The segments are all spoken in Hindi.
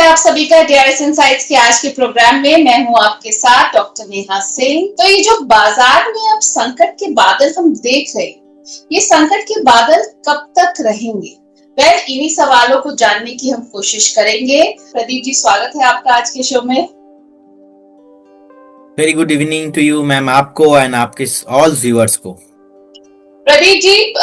आप सभी का डीआरएस इनसाइट्स के आज के प्रोग्राम में। मैं हूं आपके साथ डॉक्टर नेहा सिंह। तो ये जो बाजार में अब संकट के बादल हम देख रहे हैं, ये संकट के बादल कब तक रहेंगे? इन्हीं सवालों को जानने की हम कोशिश करेंगे। प्रदीप जी, स्वागत है आपका आज के शो में। Very good evening to you ma'am, आपको एंड आपके ऑल व्यूअर्स को। प्रदीप जी,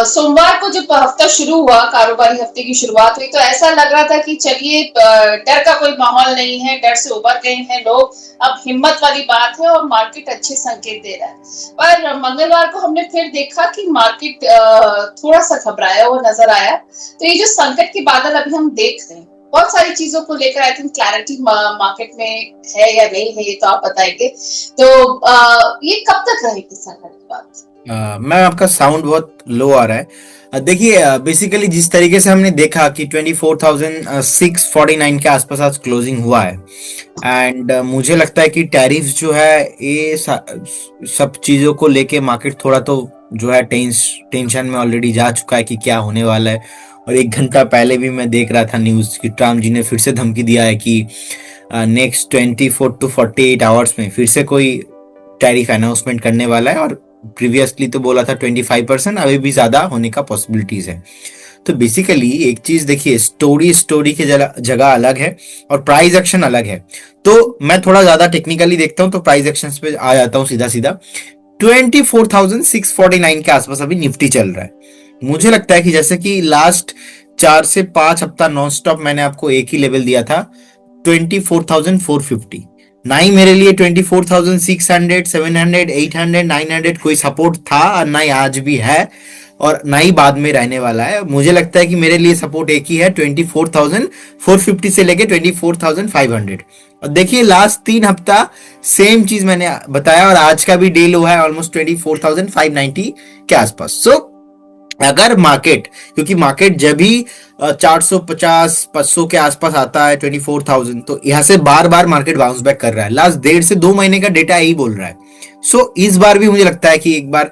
सोमवार को जब हफ्ता शुरू हुआ, कारोबारी हफ्ते की शुरुआत हुई, तो ऐसा लग रहा था कि चलिए डर का कोई माहौल नहीं है, डर से उबर गए हैं लोग, अब हिम्मत वाली बात है और मार्केट अच्छे संकेत दे रहा है। पर मंगलवार को हमने फिर देखा कि मार्केट थोड़ा सा घबराया हुआ नजर आया। तो ये जो संकट के बादल अभी हम देख रहे हैं, बहुत सारी चीजों को लेकर आई थिंक क्लैरिटी मार्केट में है या नहीं है, ये तो आप बताएंगे। तो ये कब तक रहेगी संकट की बात? मैम, आपका साउंड बहुत लो आ रहा है। देखिए, बेसिकली जिस तरीके से हमने देखा कि 24,649 के आसपास आज क्लोजिंग हुआ है, एंड मुझे लगता है कि टैरिफ जो है ये सब चीज़ों को लेके मार्केट थोड़ा तो जो है टेंशन में ऑलरेडी जा चुका है कि क्या होने वाला है। और एक घंटा पहले भी मैं देख रहा था न्यूज़ कि ट्रम्प जी ने फिर से धमकी दिया है कि नेक्स्ट 24 to 48 आवर्स में फिर से कोई टैरिफ अनाउंसमेंट करने वाला है। और प्रीवियसली तो बोला था 25%, अभी भी ज्यादा होने का पॉसिबिलिटीज है। तो बेसिकली एक चीज देखिए, स्टोरी की जगह अलग है और प्राइस एक्शन अलग है। तो मैं थोड़ा ज्यादा टेक्निकली देखता हूं तो प्राइस एक्शन पे आ जाता हूं सीधा सीधा। 24,649 के आसपास अभी निफ्टी चल रहा है। मुझे लगता है कि जैसे कि लास्ट 4 से 5 हफ्ता नॉन स्टॉप मैंने आपको एक ही लेवल दिया था, 24,450। ना ही मेरे लिए 24,600, 700, 800, 900 कोई सपोर्ट था, और ना ही आज भी है, और ना ही बाद में रहने वाला है। मुझे लगता है कि मेरे लिए सपोर्ट एक ही है, 24,450 से लेके 24,500। और देखिए लास्ट 3 हफ्ता सेम चीज मैंने बताया, और आज का भी डे लो है ऑलमोस्ट 24,590 के आसपास। सो अगर मार्केट, क्योंकि मार्केट जब भी 450 500 के आसपास आता है 24,000, तो यहां से बार बार मार्केट बाउंस बैक कर रहा है। लास्ट 1.5 से 2 महीने का डेटा यही बोल रहा है। सो इस बार भी मुझे लगता है कि एक बार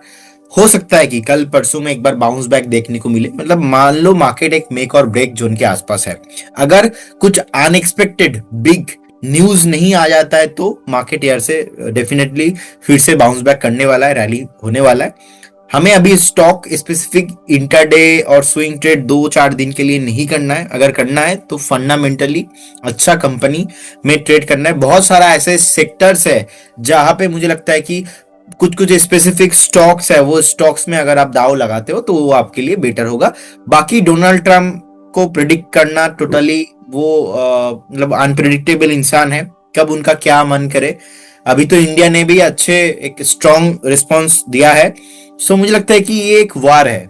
हो सकता है कि कल परसों में एक बार बाउंस बैक देखने को मिले। मतलब मान लो मार्केट एक मेक और ब्रेक जोन के आसपास है, अगर कुछ अनएक्सपेक्टेड बिग न्यूज नहीं आ जाता है तो मार्केट यार से डेफिनेटली फिर से बाउंस बैक करने वाला है, रैली होने वाला है। हमें अभी स्टॉक स्पेसिफिक इंटरडे और स्विंग ट्रेड 2-4 दिन के लिए नहीं करना है। अगर करना है तो फंडामेंटली अच्छा कंपनी में ट्रेड करना है। बहुत सारा ऐसे सेक्टर्स है जहां पे मुझे लगता है कि कुछ कुछ स्पेसिफिक स्टॉक्स है, वो स्टॉक्स में अगर आप दाव लगाते हो तो वो आपके लिए बेटर होगा। बाकी डोनाल्ड ट्रम्प को प्रिडिक्ट करना टोटली वो मतलब अनप्रिडिक्टेबल इंसान है, कब उनका क्या मन करे। अभी तो इंडिया ने भी अच्छे एक स्ट्रॉन्ग रिस्पॉन्स दिया है। सो मुझे लगता है कि ये एक वार है।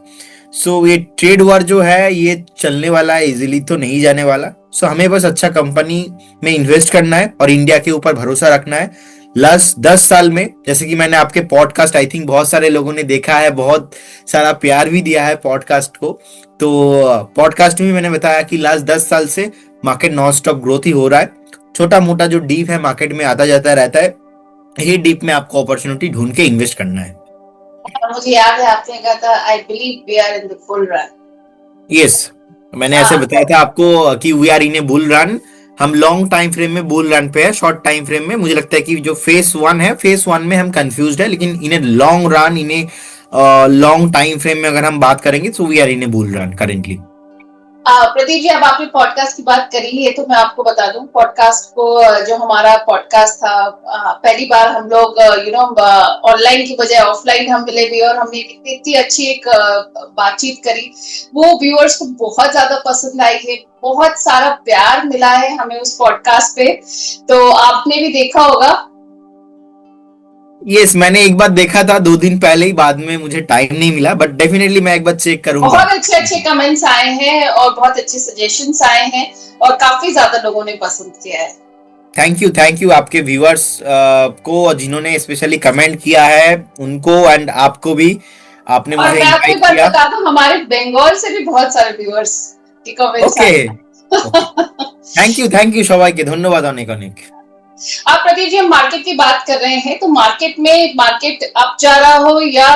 सो ये ट्रेड वार जो है ये चलने वाला है, इजीली तो नहीं जाने वाला। सो हमें बस अच्छा कंपनी में इन्वेस्ट करना है और इंडिया के ऊपर भरोसा रखना है। लास्ट 10 साल में, जैसे कि मैंने आपके पॉडकास्ट आई थिंक बहुत सारे लोगों ने देखा है, बहुत सारा प्यार भी दिया है पॉडकास्ट को। तो पॉडकास्ट में मैंने बताया कि लास्ट 10 साल से मार्केट नॉन स्टॉप ग्रोथ ही हो रहा है। छोटा मोटा जो डीप है मार्केट में आता जाता रहता है, ये डीप में आपको अपॉर्चुनिटी ढूंढ के इन्वेस्ट करना है। मुझे याद है आपने कहा था I believe we are in the bull run. Yes, मैंने ऐसे बताया था आपको कि we are in a bull run. हम लॉन्ग टाइम फ्रेम में बुल रन पे है, शॉर्ट टाइम फ्रेम में मुझे लगता है कि जो फेस 1 है, फेस 1 में हम कंफ्यूज्ड है, लेकिन in a long run, in a long time frame में अगर हम बात करेंगे तो we are in a bull run currently. Pradeep ji, अब आपने पॉडकास्ट की बात करी है तो मैं आपको बता दूं, पॉडकास्ट को जो हमारा पॉडकास्ट था, पहली बार हम लोग ऑनलाइन की बजाय ऑफलाइन हम मिले भी, और हमने इतनी अच्छी एक बातचीत करी, वो व्यूअर्स को बहुत ज्यादा पसंद आई है। बहुत सारा प्यार मिला है हमें उस पॉडकास्ट पे, तो आपने भी देखा होगा। यस, मैंने एक बार देखा था 2 दिन पहले ही, बाद में मुझे टाइम नहीं मिला, बट डेफिनेटली मैं एक बार चेक करूंगा। बहुत अच्छे अच्छे कमेंट्स आए हैं और बहुत अच्छे सजेशंस आए हैं और काफी ज्यादा लोगों ने पसंद किया है। थैंक यू आपके व्यूअर्स को जिन्होंने स्पेशली कमेंट किया है, उनको एंड आपको भी, आपने मुझे इनवाइट किया। मैं बता दूं, हमारे बंगाल से भी बहुत सारे व्यूअर्स के कमेंट्स आए। ओके, थैंक यू सबाई के, धन्यवाद अनेक अनेक। आप प्रदीप जी, हम मार्केट की बात कर रहे हैं, तो मार्केट अप जा रहा हो या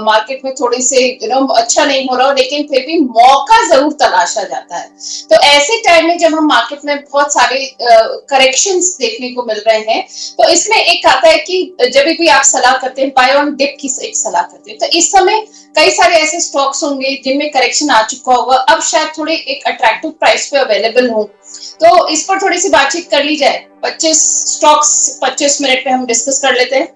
मार्केट में थोड़ी से अच्छा नहीं हो रहा हो, लेकिन फिर भी मौका जरूर तलाशा जाता है। तो ऐसे टाइम में जब हम मार्केट में बहुत सारे करेक्शंस देखने को मिल रहे हैं, तो इसमें एक आता है कि जब भी आप सलाह करते हैं, बाय ऑन डिप की एक सलाह करते हैं, तो इस समय कई सारे ऐसे स्टॉक्स होंगे जिनमें करेक्शन आ चुका होगा, अब शायद थोड़े एक अट्रैक्टिव प्राइस पे अवेलेबल हो, तो इस पर थोड़ी सी बातचीत कर ली जाए। 25 स्टॉक्स 25 मिनट में हम डिस्कस कर लेते हैं।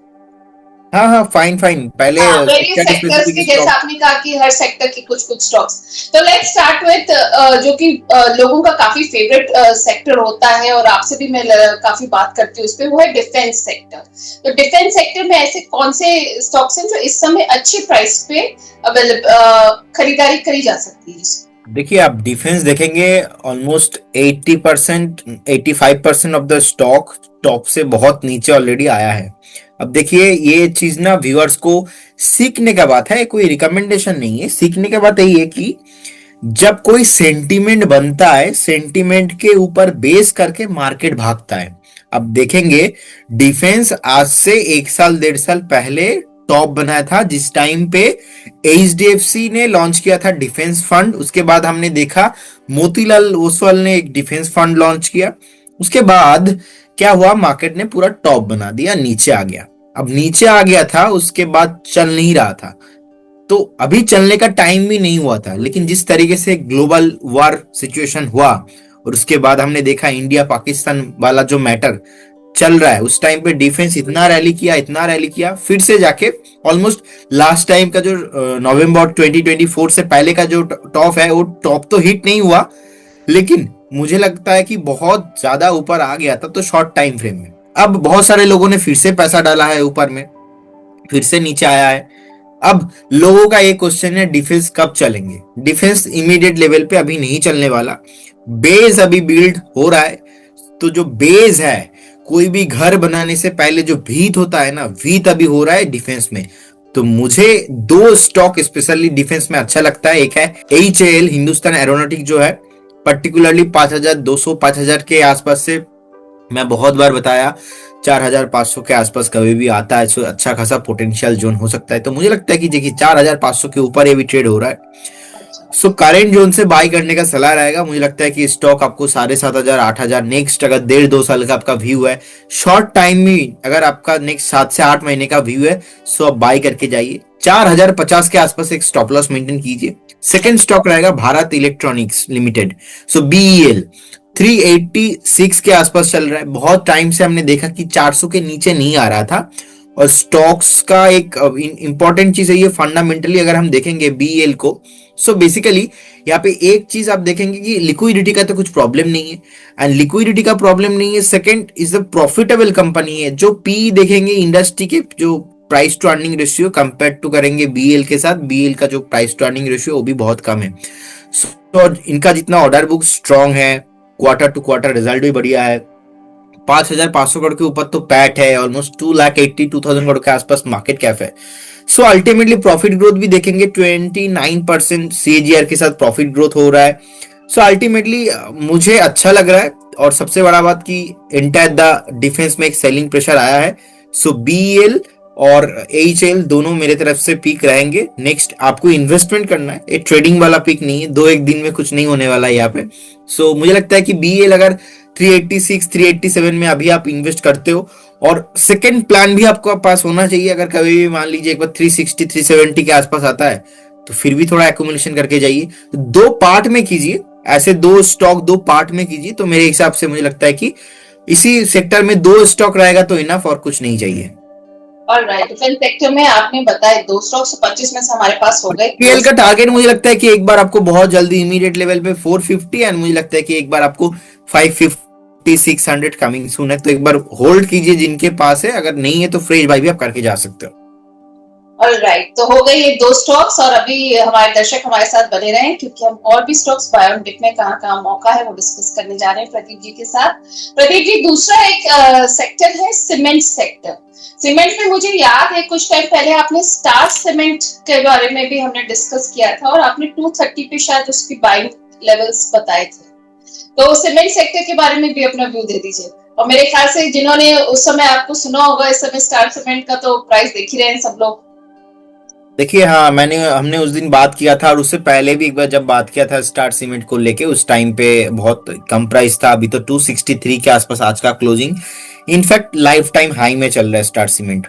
हाँ हाँ, फाइन फाइन, पहले हाँ, वेरियस सेक्टर सेक्टर्स के, स्पेसिफिक जैसे स्टॉक। आपने कहा कि हर सेक्टर की कुछ कुछ स्टॉक्स। तो लेट्स स्टार्ट विद जो कि लोगों का काफी फेवरेट सेक्टर होता है, और आपसे भी मैं काफी बात करती हूँ उस पे, वो है डिफेंस सेक्टर। तो डिफेंस सेक्टर में ऐसे कौन से स्टॉक्स हैं जो इस समय अच्छी प्राइस पे खरीदारी करी जा सकती है? देखिए, आप डिफेंस देखेंगे, almost 80% 85% of the stock top से बहुत नीचे ऑलरेडी आया है। अब देखिए, ये चीज ना व्यूअर्स को सीखने का बात है, कोई रिकमेंडेशन नहीं है। सीखने का बात यही है कि जब कोई सेंटीमेंट बनता है, सेंटीमेंट के ऊपर बेस करके मार्केट भागता है। अब देखेंगे, डिफेंस आज से 1 साल 1.5 साल पहले टॉप बनाया था, जिस टाइम पे एचडीएफसी ने लॉन्च किया था डिफेंस फंड। उसके बाद हमने देखा मोतीलाल ओसवाल ने एक डिफेंस फंड लॉन्च किया। उसके बाद क्या हुआ, मार्केट ने पूरा टॉप बना दिया, नीचे आ गया। अब नीचे आ गया था, उसके बाद चल नहीं रहा था, तो अभी चलने का टाइम भी नहीं हुआ था। लेकिन जिस तरीके से ग्लोबल वार सिचुएशन हुआ, और उसके बाद हमने देखा इंडिया पाकिस्तान वाला जो मैटर चल रहा है, उस टाइम पे डिफेंस इतना रैली किया, इतना रैली किया, फिर से जाके ऑलमोस्ट लास्ट टाइम का जो नवंबर 2024 से पहले का जो टॉप है, वो टॉप तो हिट नहीं हुआ, लेकिन मुझे लगता है कि बहुत ज्यादा ऊपर आ गया था, तो शॉर्ट टाइम फ्रेम में। अब बहुत सारे लोगों ने फिर से पैसा डाला है ऊपर में, फिर से नीचे आया है। अब लोगों का एक क्वेश्चन है, डिफेंस कब चलेंगे? डिफेंस इमीडिएट लेवल पे अभी नहीं चलने वाला, बेस अभी बिल्ड हो रहा है। तो जो बेस है, कोई भी घर बनाने से पहले जो भीत होता है ना, भीत अभी हो रहा है डिफेंस में। तो मुझे दो स्टॉक स्पेशली डिफेंस में अच्छा लगता है। एक है HAL, हिंदुस्तान एरोनॉटिक जो है, पर्टिकुलरली 5200 5000 के आसपास से मैं बहुत बार बताया, 4500 के आसपास कभी भी आता है, तो अच्छा खासा पोटेंशियल जोन हो सकता है। तो मुझे लगता है कि देखिए, 4500 के ऊपर ये भी ट्रेड हो रहा है। सो करेंट जोन से बाई करने का सलाह रहेगा। मुझे लगता है कि स्टॉक आपको 7500 8000 नेक्स्ट, अगर 1.5 2 साल का आपका व्यू है, शॉर्ट टाइम में अगर आपका नेक्स्ट 7 से 8 महीने का व्यू है, सो आप बाई करके जाइए। 4050 के आसपास एक स्टॉप लॉस मेंटेन कीजिए। सेकंड स्टॉक रहेगा भारत इलेक्ट्रॉनिक्स लिमिटेड, सो BEL, 386 के आसपास चल रहा है। बहुत टाइम से हमने देखा कि 400 के नीचे नहीं आ रहा था। और स्टॉक्स का एक इंपॉर्टेंट चीज है ये, फंडामेंटली अगर हम देखेंगे BEL को, सो बेसिकली यहाँ पे एक चीज आप देखेंगे कि लिक्विडिटी का तो कुछ प्रॉब्लम नहीं है, एंड लिक्विडिटी का प्रॉब्लम नहीं है। Second is the profitable company है। जो पी देखेंगे इंडस्ट्री के, जो price to earning ratio compare to करेंगे BEL के साथ, BEL का जो प्राइस टू अर्निंग रेशियो वो भी बहुत कम है। तो इनका जितना ऑर्डर बुक स्ट्रांग है, क्वार्टर टू क्वार्टर रिजल्ट भी बढ़िया है। 5500 करोड़ के ऊपर तो पैट है, ऑलमोस्ट 2,82,000 करोड़ के आसपास मार्केट कैप है। सो अल्टीमेटली प्रॉफिट ग्रोथ भी देखेंगे, 29% CAGR के साथ प्रॉफिट ग्रोथ हो रहा है। सो अल्टीमेटली मुझे अच्छा लग रहा है। और सबसे बड़ा बात कि एंटायर द डिफेंस में एक सेलिंग प्रेशर आया है। सो BEL और HAL दोनों मेरे तरफ से पीक रहेंगे। नेक्स्ट आपको इन्वेस्टमेंट करना है, एक ट्रेडिंग वाला पीक नहीं है, 2 एक दिन में कुछ नहीं होने वाला है यहाँ पे। सो मुझे लगता है कि BEL अगर 386 387 में अभी आप इन्वेस्ट करते हो, और सेकंड प्लान भी आपको पास होना चाहिए, अगर कभी भी मान लीजिए एक बार 360 370 के आसपास आता है, तो फिर भी थोड़ा एक्यूमुलेशन करके जाइए। तो दो पार्ट में कीजिए, ऐसे दो स्टॉक दो पार्ट में कीजिए, तो मेरे हिसाब से मुझे लगता है कि इसी सेक्टर में दो स्टॉक रहेगा तो इनफ, और कुछ नहीं चाहिए। ऑलराइट, डिफेंस सेक्टर में आपने बताया दो स्टॉक्स, 25 में से हमारे पास हो गए। पीएल का टारगेट मुझे लगता है कि एक बार आपको बहुत जल्दी इमीडिएट लेवल पे 450, एंड मुझे लगता है कि एक बार आपको 550 600 कमिंग सून है। तो एक बार होल्ड कीजिए जिनके पास है, अगर नहीं है तो फ्रेश बाई भी आप करके जा सकते हो। ऑलराइट, तो हो गए ये दो स्टॉक्स, और अभी हमारे दर्शक हमारे साथ बने रहे, क्योंकि हम और भी स्टॉक्स बाय ऑन डिप में कहाँ कहाँ मौका है वो डिस्कस करने जा रहे हैं प्रदीप जी के साथ। प्रदीप जी, दूसरा एक सेक्टर है सीमेंट सेक्टर। सीमेंट में मुझे याद है कुछ टाइम पहले आपने स्टार सीमेंट के बारे में भी हमने डिस्कस किया था, और आपने 230 पे शायद उसकी बाइंग लेवल्स बताए थे। तो सीमेंट सेक्टर के बारे में भी अपना व्यू दे दीजिए। और मेरे ख्याल से जिन्होंने उस समय आपको सुना होगा, इस समय स्टार सीमेंट का तो प्राइस देख ही रहे हैं सब लोग। देखिए, हाँ, हमने उस दिन बात किया था और उससे पहले भी एक बार जब बात किया था स्टार सीमेंट को लेके, उस टाइम पे बहुत कम प्राइस था। अभी तो 263 के आसपास आज का closing, in fact life time high में चल रहा है स्टार सीमेंट।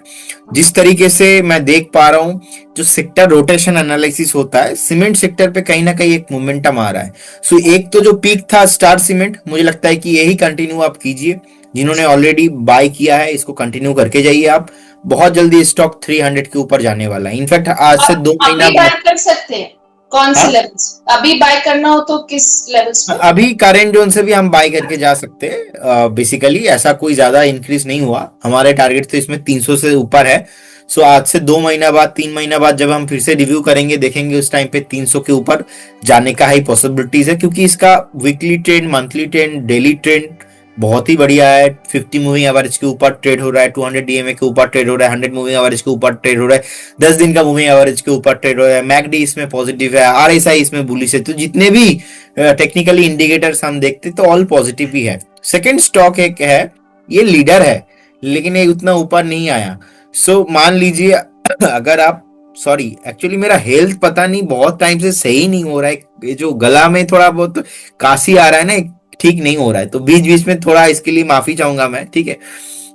जिस तरीके से मैं देख पा रहा हूँ, जो सेक्टर रोटेशन एनालिसिस होता है, सीमेंट सेक्टर पे कहीं ना कहीं एक मोमेंटम आ रहा है। सो एक तो जो पीक था स्टार सीमेंट, मुझे लगता है कि यही कंटिन्यू आप कीजिए। जिन्होंने ऑलरेडी बाय किया है, इसको कंटिन्यू करके जाइए आप। बहुत जल्दी स्टॉक 300 के ऊपर जाने वाला है। इनफैक्ट आज से आप 2 महीना, अभी बाय कर सकते हैं? कौन से हाँ, लेवल्स अभी बाय करना हो तो किस लेवल्स पे? अभी करेंट जोन से भी हम बाय करके जा सकते हैं। बेसिकली ऐसा कोई ज्यादा इंक्रीज नहीं हुआ, हमारे टारगेट तो इसमें 300 से ऊपर है। सो आज से 2 महीना बाद, 3 महीना बाद जब हम फिर से रिव्यू करेंगे, देखेंगे उस टाइम पे 300 के ऊपर जाने का ही पॉसिबिलिटीज है, क्योंकि इसका weekly trend, monthly trend, daily trend बहुत ही बढ़िया है। 50 मूविंग एवरेज के ऊपर ट्रेड हो रहा है, 200 डीएमए के ऊपर ट्रेड हो रहा है, 100 मूविंग एवरेज के ऊपर ट्रेड हो रहा है, 10 दिन का मूविंग एवरेज के ऊपर ट्रेड हो रहा है। मैकडी इसमें पॉजिटिव है, आरएसआई इसमें बुलिश है। तो जितने भी टेक्निकली इंडिकेटर्स हम देखते तो ऑल पॉजिटिव ही है। सेकेंड स्टॉक एक है, ये लीडर है लेकिन ये उतना ऊपर नहीं आया। सो मान लीजिए अगर आप, सॉरी एक्चुअली मेरा हेल्थ पता नहीं बहुत टाइम से सही नहीं हो रहा है, ये जो गला में थोड़ा बहुत काशी आ रहा है ना, ठीक नहीं हो रहा है, तो बीच बीच में थोड़ा इसके लिए माफी चाहूंगा मैं, ठीक है।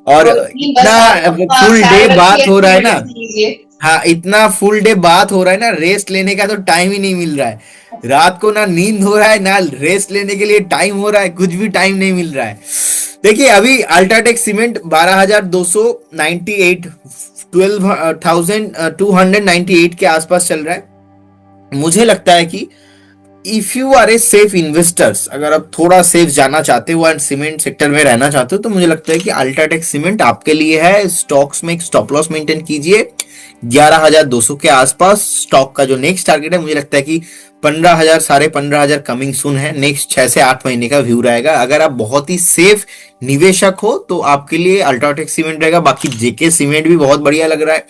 और कोई नहीं, इतना बस आप अपना फुल डे ख्याल रखिए, बात हो रहा अपनी है ना, मेडिसिन लीजिए। हाँ, इतना फुल डे बात हो रहा है ना, रेस्ट लेने का तो टाइम ही नहीं मिल रहा है। रात को ना नींद हो रहा है, ना रेस्ट लेने के लिए टाइम हो रहा है, कुछ भी टाइम नहीं मिल रहा है। देखिए, अभी अल्ट्राटेक सीमेंट 12,298, 12,298 के आसपास चल रहा है। मुझे लगता है कि if you are a safe investors, अगर आप थोड़ा सेफ जाना चाहते हो एंड सीमेंट सेक्टर में रहना चाहते हो, तो मुझे लगता है कि अल्ट्राटेक सीमेंट आपके लिए है। स्टॉक्स में एक स्टॉप लॉस मेंटेन कीजिए 11,200 के आसपास। स्टॉक का जो नेक्स्ट टारगेट है, मुझे लगता है कि 15,000, 15,500 कमिंग सुन है। नेक्स्ट 6 से 8 महीने का व्यू रहेगा। अगर आप बहुत ही सेफ निवेशक हो तो आपके लिए अल्ट्राटेक सीमेंट रहेगा। बाकी जेके सीमेंट भी बहुत बढ़िया लग रहा है,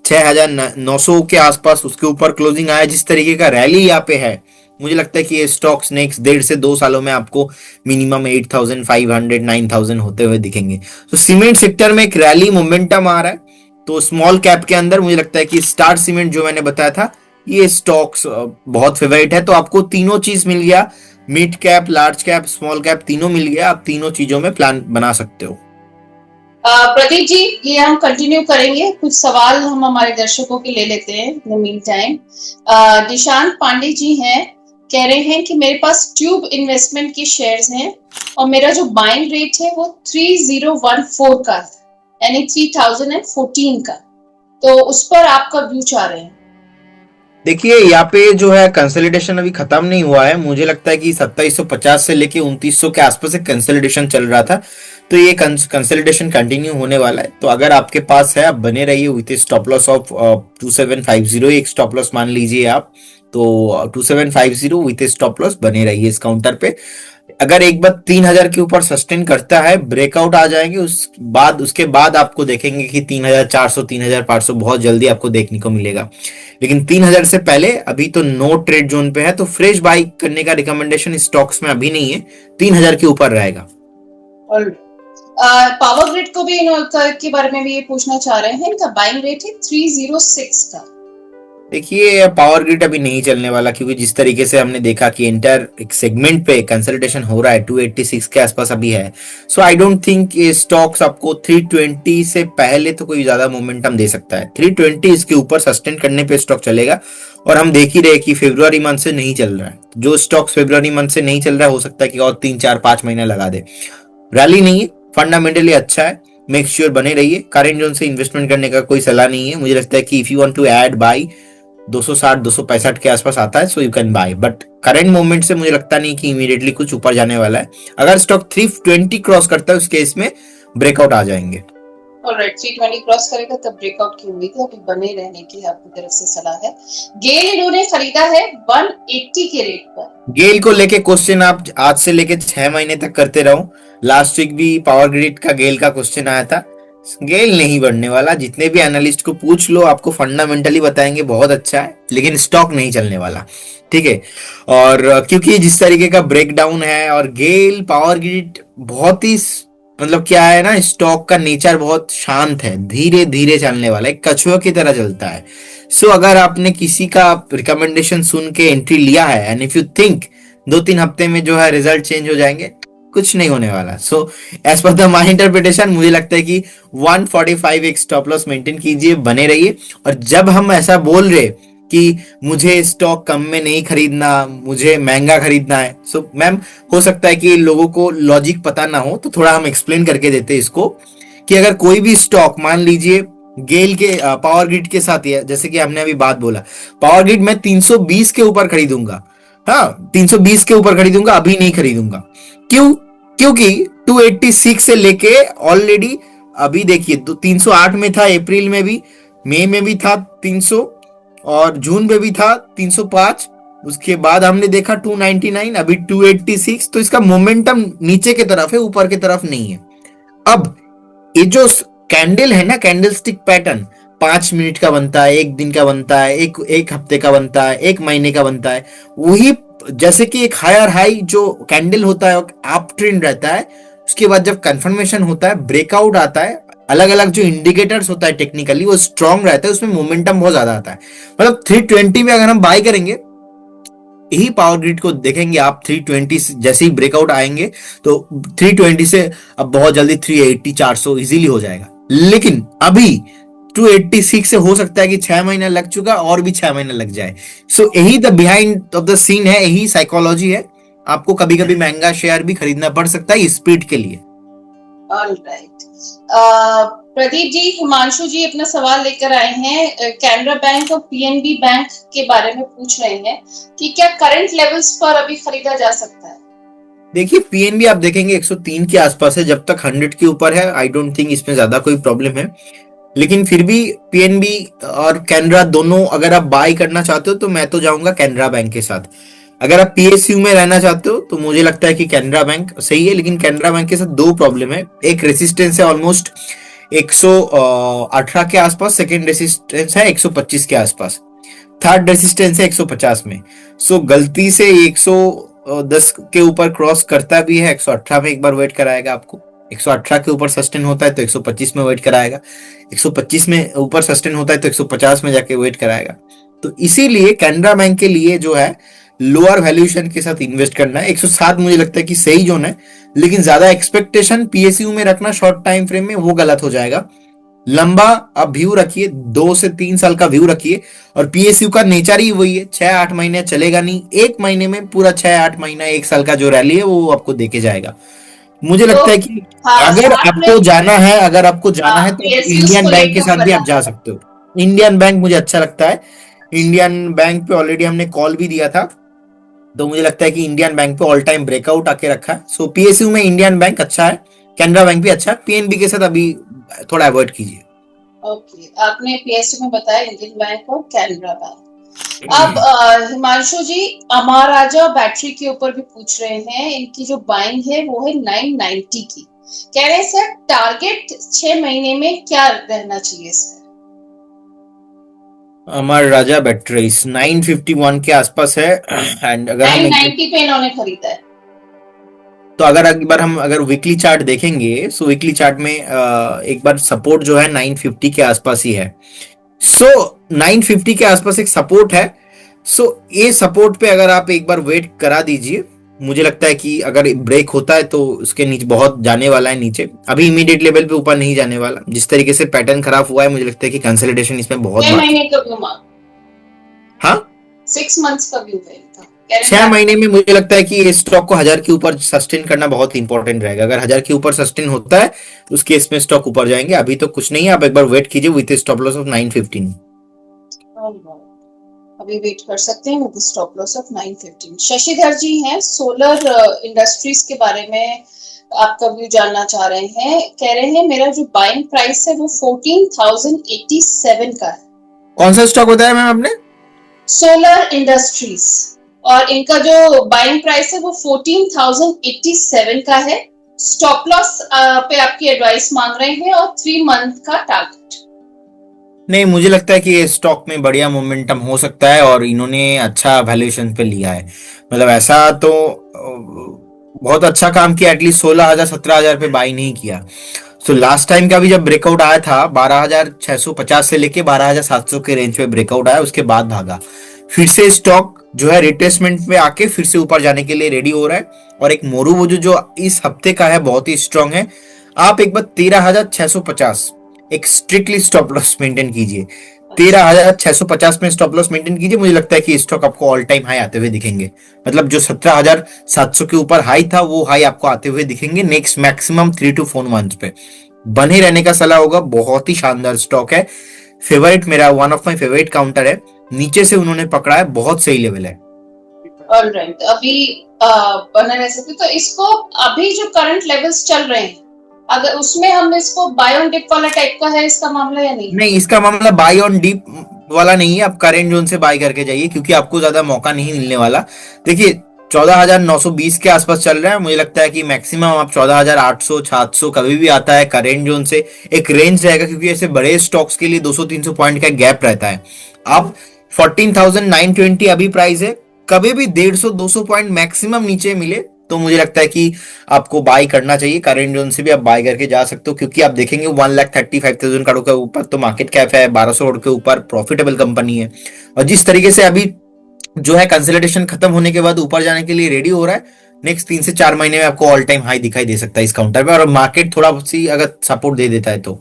6,900 के आसपास उसके ऊपर क्लोजिंग आया। जिस तरीके का रैली यहाँ पे है, मुझे लगता है कि ये स्टॉक्स नेक्स्ट 1.5 से 2 सालों में आपको मिनिमम 8,500, 9,000 होते हुए दिखेंगे। तो सीमेंट सेक्टर में एक रैली मोमेंटम आ रहा है। तो स्मॉल कैप के अंदर मुझे लगता है कि स्टार सीमेंट जो मैंने बताया था, ये स्टॉक्स बहुत फेवरेट है। तो आपको तीनों चीज मिल गया, mid cap, large cap, small cap, तीनों मिल गया। आप तीनों चीजों में प्लान बना सकते हो। प्रदीप जी, ये हम कंटिन्यू करेंगे। कुछ सवाल हम हमारे दर्शकों के ले लेते हैं in the meantime. Nishant Pandey ji हैं, कह रहे हैं कि मेरे पास ट्यूब इन्वेस्टमेंट के शेयर्स हैं और मेरा जो बाइंग रेट है वो 3014 का है, यानी 3014 का। तो उस पर आपका व्यू चाह रहे हैं? देखिए, यहाँ पे जो है कंसोलिडेशन अभी खत्म नहीं हुआ है। मुझे लगता है कि 2750 से लेके 2900 के आसपास एक कंसोलिडेशन चल रहा था। तो ये कंसोलिडेशन कंटिन्यू होने वाला है। तो अगर आपके पास है, आप बने रहिए विथ स्टॉप लॉस ऑफ 2750, एक स्टॉप लॉस मान लीजिए आप। तो 2750 विथ स्टॉप लॉस बने रहिए इस काउंटर पे। अगर एक बार 3,000 के ऊपर सस्टेन करता है, ब्रेकआउट आ जाएंगे, उसके बाद आपको देखेंगे कि 3,400, 3,500 बहुत जल्दी आपको देखने को मिलेगा। लेकिन 3,000 से पहले अभी तो नो ट्रेड जोन पे है, तो फ्रेश बाई करने का रिकमेंडेशन स्टॉक्स में अभी नहीं है। 3,000 के ऊपर रहेगा। और पावर ग्रिड को भी के बारे में भी ये पूछना चाह रहे हैं, इनका बाइंग रेट है 306 का। देखिए, पावर ग्रिड अभी नहीं चलने वाला, क्योंकि जिस तरीके से हमने देखा कि एंटर एक सेगमेंट पे कंसल्टेशन हो रहा है, 286 के आसपास अभी है। सो आई डोंट थिंक ये स्टॉक्स आपको 320 से पहले तो कोई ज्यादा मोमेंटम दे सकता है। 320 इसके ऊपर सस्टेन करने पे स्टॉक चलेगा। और हम देख ही रहे कि फेब्रुआरी मंथ से नहीं चल रहा है। जो स्टॉक्स फेब्रुआरी मंथ से नहीं चल रहा है, हो सकता है कि और 3, 4, 5 महीना लगा दे। रैली नहीं है, फंडामेंटली अच्छा है। मेक श्योर बने रहिए। करेंट जोन से इन्वेस्टमेंट करने का कोई सलाह नहीं है। मुझे लगता है कि if you want to add buy 260, 265 के आसपास आता है, so you can buy. But current movement से मुझे लगता नहीं कि इमीडिएटली कुछ ऊपर जाने वाला है। अगर स्टॉक 320 क्रॉस करता है, उस केस में ब्रेकआउट आ जाएंगे। ऑलराइट, 320 क्रॉस करेगा तब ब्रेकआउट की उम्मीद है। अभी बने रहने की आपकी तरफ से सलाह है। गेल इन्होंने खरीदा है 180 के रेट पर। गेल को लेके क्वेश्चन आप आज से लेके 6 महीने तक करते रहो। लास्ट वीक भी पावर ग्रिड का गेल का क्वेश्चन आया था। गेल नहीं बढ़ने वाला। जितने भी एनालिस्ट को पूछ लो, आपको फंडामेंटली बताएंगे बहुत अच्छा है, लेकिन स्टॉक नहीं चलने वाला, ठीक है। और क्योंकि जिस तरीके का ब्रेकडाउन है, और गेल पावर ग्रिड बहुत ही मतलब क्या है ना, स्टॉक का नेचर बहुत शांत है, धीरे धीरे चलने वाला है, एक कछुआ की तरह चलता है। सो अगर आपने किसी का रिकमेंडेशन सुन के एंट्री लिया है एंड इफ यू थिंक 2-3 हफ्ते में जो है रिजल्ट चेंज हो जाएंगे, कुछ नहीं होने वाला। So as per the my interpretation मुझे लगता है कि 145 एक स्टॉप लॉस मेंटेन कीजिए, बने रहिए। और जब हम ऐसा बोल रहे कि मुझे स्टॉक कम में नहीं खरीदना, मुझे महंगा खरीदना है, सो मैम हो सकता है कि लोगों को लॉजिक पता ना हो, तो थोड़ा हम एक्सप्लेन करके देते हैं इसको कि अगर कोई भी स्टॉक मान लीजिए गेल के पावर ग्रिड के साथ ही है, जैसे कि हमने अभी बात बोला, पावर ग्रिड मैं 320 के ऊपर खरीदूंगा, हाँ 320 के ऊपर खरीदूंगा, अभी नहीं खरीदूंगा। क्यों? क्योंकि 286 से लेके ऑलरेडी अभी देखिए, तो 308 में था अप्रैल में भी, मई में भी था 300, और जून में भी था 305, उसके बाद हमने देखा 299, अभी 286। तो इसका मोमेंटम नीचे की तरफ है, ऊपर की तरफ नहीं है। अब ये जो कैंडल है ना, कैंडल स्टिक पैटर्न 5 मिनट का बनता है, एक दिन का बनता है, एक एक हफ्ते का बनता है, एक महीने का बनता है, वही जैसे कि एक हायर हाई जो कैंडल होता है अप ट्रेंड रहता है, उसके बाद जब कंफर्मेशन होता है, ब्रेकआउट आता है, अलग अलग जो इंडिकेटर्स होता है टेक्निकली वो स्ट्रांग रहता है, उसमें मोमेंटम बहुत ज्यादा आता है। मतलब 320 में अगर हम बाय करेंगे, यही पावर ग्रिड को देखेंगे आप, 320 जैसे ही ब्रेकआउट आएंगे तो 320 से अब बहुत जल्दी 380 400 इजीली हो जाएगा। लेकिन अभी 286 से हो सकता है कि 6 महीना लग चुका और भी 6 महीना लग जाए। सो यही the behind of the scene है, यही साइकोलॉजी है। आपको कभी कभी महंगा शेयर भी खरीदना पड़ सकता है स्पीड के लिए। ऑलराइट, प्रदीप जी, हिमांशु जी अपना सवाल लेकर आए हैं, कैनरा बैंक और पीएनबी बैंक के बारे में पूछ रहे हैं कि क्या करंट लेवल्स पर अभी खरीदा जा सकता है? देखिए पीएनबी आप देखेंगे 103 के आसपास है, जब तक 100 के ऊपर है आई डोंट थिंक इसमें ज्यादा कोई प्रॉब्लम है। लेकिन फिर भी पीएनबी और कैनरा दोनों अगर आप बाय करना चाहते हो तो मैं तो जाऊंगा कैनरा बैंक के साथ। अगर आप पीएसयू में रहना चाहते हो तो मुझे लगता है कि कैनरा बैंक सही है, लेकिन कैनरा बैंक के साथ दो प्रॉब्लम है। एक रेसिस्टेंस है ऑलमोस्ट 118 के आसपास, सेकेंड रेसिस्टेंस है 125 के आसपास, थर्ड रेसिस्टेंस है 150 में। सो गलती से 110 के ऊपर क्रॉस करता भी है, 118 में एक बार वेट कराएगा आपको, 118 के ऊपर सस्टेन होता है तो 125 में वेट कराएगा, 125 में ऊपर सस्टेन होता है तो 150 में जाके वेट कराएगा। तो इसीलिए कैनरा बैंक के लिए जो है लोअर वैल्यूएशन के साथ इन्वेस्ट करना है। 107 मुझे लगता है कि सही जोन है, लेकिन ज्यादा एक्सपेक्टेशन पीएसयू में रखना शॉर्ट टाइम फ्रेम में वो गलत हो जाएगा। लंबा आप व्यू रखिए, 2 से 3 साल का व्यू रखिए। और पीएसयू का नेचर ही वही है, 6-8 महीने चलेगा नहीं, एक महीने में पूरा 6-8 महीना, एक साल का जो रैली है वो आपको देके जाएगा। मुझे तो लगता है कि हाँ, अगर साथ में आपको जाना है, अगर आपको जाना है तो आप पीएसयूज को इंडियन बैंक के लेकर साथ भी आप बताना। जा सकते हो। इंडियन बैंक मुझे अच्छा लगता है, इंडियन बैंक पे ऑलरेडी हमने कॉल भी दिया था, तो मुझे लगता है कि इंडियन बैंक पे ऑल टाइम ब्रेकआउट आके रखा है। सो पीएसयू में इंडियन बैंक अच्छा है, कैनरा बैंक भी अच्छा है, पीएनबी के साथ अभी थोड़ा अवॉइड कीजिए। ओके, आपने पीएसयू में बताया इंडियन बैंक और कैनरा बैंक। अब हिमांशु जी अमराजा बैटरी के ऊपर भी पूछ रहे हैं, इनकी जो बाइंग है वो है 990 की, कह रहे हैं सर टारगेट 6 महीने में क्या रहना चाहिए इसमें? अमर राजा बैटरीज 951 के आसपास है, एंड अगर हम 990 पे इन्होंने खरीदा है। तो अगर एक बार हम अगर वीकली चार्ट देखेंगे, सो वीकली चार्ट में एक बार सपोर्ट जो है 950 के आसपास ही है। सो 950 के आसपास एक सपोर्ट है। सो ये सपोर्ट पे अगर आप एक बार वेट करा दीजिए, मुझे लगता है कि अगर ब्रेक होता है तो उसके नीचे बहुत जाने वाला है, नीचे अभी इमीडिएट लेवल पे ऊपर नहीं जाने वाला। जिस तरीके से पैटर्न खराब हुआ है, मुझे लगता है कि कंसोलिडेशन इसमें बहुत 6 बाकी। महीने का व्यू मांग, हाँ 6 मंथ्स का व्यू है इनका, कह रहे 6 महीने में मुझे लगता है कि ये स्टॉक को 1000 के ऊपर सस्टेन करना बहुत इंपॉर्टेंट रहेगा। अगर 1000 के ऊपर सस्टेन होता है उस केस में स्टॉक ऊपर जाएंगे, अभी तो कुछ नहीं है, आप एक बार वेट कीजिए विथ स्टॉप लॉस ऑफ 915। अभी वेट कर सकते हैं with stop loss of 915। Shashidhar ji हैं, सोलर इंडस्ट्रीज के बारे में आपका व्यू जानना चाह रहे हैं, कह रहे हैं मेरा जो बाइंग प्राइस है वो 14,087 का है। कौन सा स्टॉक होता है मैम आपने? सोलर इंडस्ट्रीज, और इनका जो बाइंग प्राइस है वो 14,087 का है। स्टॉप लॉस पे आपकी एडवाइस मांग रहे हैं और 3 मंथ का टारगेट। नहीं, मुझे लगता है कि ये स्टॉक में बढ़िया मोमेंटम हो सकता है और इन्होंने अच्छा वैल्यूएशन पे लिया है। मतलब ऐसा तो बहुत अच्छा काम किया, एटलीस्ट 16,000 17,000 पे बाई नहीं किया। सो लास्ट टाइम का भी जब ब्रेकआउट आया था 12,650 से लेके 12,700 के रेंज पे ब्रेकआउट आया, उसके बाद भागा। फिर से स्टॉक जो है रिट्रेसमेंट में आके फिर से ऊपर जाने के लिए रेडी हो रहा है। और एक मोरूबोजो जो इस हफ्ते का है बहुत ही स्ट्रांग है। आप एक बार 13,650 एक स्ट्रिक्टली स्टॉप लॉस मेंटेन कीजिए। अच्छा। 13,650 में स्टॉप लॉस मेंटेन कीजिए। मुझे लगता है कि स्टॉक आपको ऑल टाइम हाई आते हुए दिखेंगे। मतलब जो 17,700 के ऊपर हाई था वो हाई आपको आते हुए दिखेंगे नेक्स्ट मैक्सिमम 3 to 4 मंथ पे। बने रहने का सलाह होगा। बहुत ही शानदार स्टॉक है, फेवरेट मेरा, one of my favourite counter है। नीचे से उन्होंने पकड़ा है, बहुत सही लेवल है। ऑलराइट, अभी बना रह सकते तो इसको अभी जो करंट लेवल्स चल रहे हैं, अगर उसमें हम इसको बाय ऑन डिप वाला टाइप का है इसका मामला या नहीं? नहीं, इसका मामला बाई ऑन डीप वाला नहीं है। आप करेंट जोन से बाई करके जाइए, क्योंकि आपको ज्यादा मौका नहीं मिलने वाला। देखिए 14,920 के आसपास चल रहा है। मुझे लगता है कि मैक्सिमम आप 14,800 700 कभी भी आता है करेंट जोन से। एक रेंज रहेगा, क्योंकि ऐसे बड़े स्टॉक्स के लिए 200-300 पॉइंट का गैप रहता है। आप 14,920 अभी प्राइस है। कभी भी 150-200 पॉइंट मैक्सिमम नीचे मिले तो मुझे लगता है कि आपको बाय करना चाहिए। करेंट जोन से भी आप बाय करके जा सकते हो, क्योंकि आप देखेंगे 1,35,000 करोड़ के ऊपर तो मार्केट कैप है, 1,200 करोड़ के ऊपर प्रॉफिटेबल कंपनी है। और जिस तरीके से अभी जो है कंसोलिडेशन खत्म होने के बाद ऊपर जाने के लिए रेडी हो रहा है, नेक्स्ट 3 से 4 महीने में आपको ऑल टाइम हाई दिखाई दे सकता है इस काउंटर पे। और मार्केट थोड़ा सी अगर सपोर्ट दे देता है तो।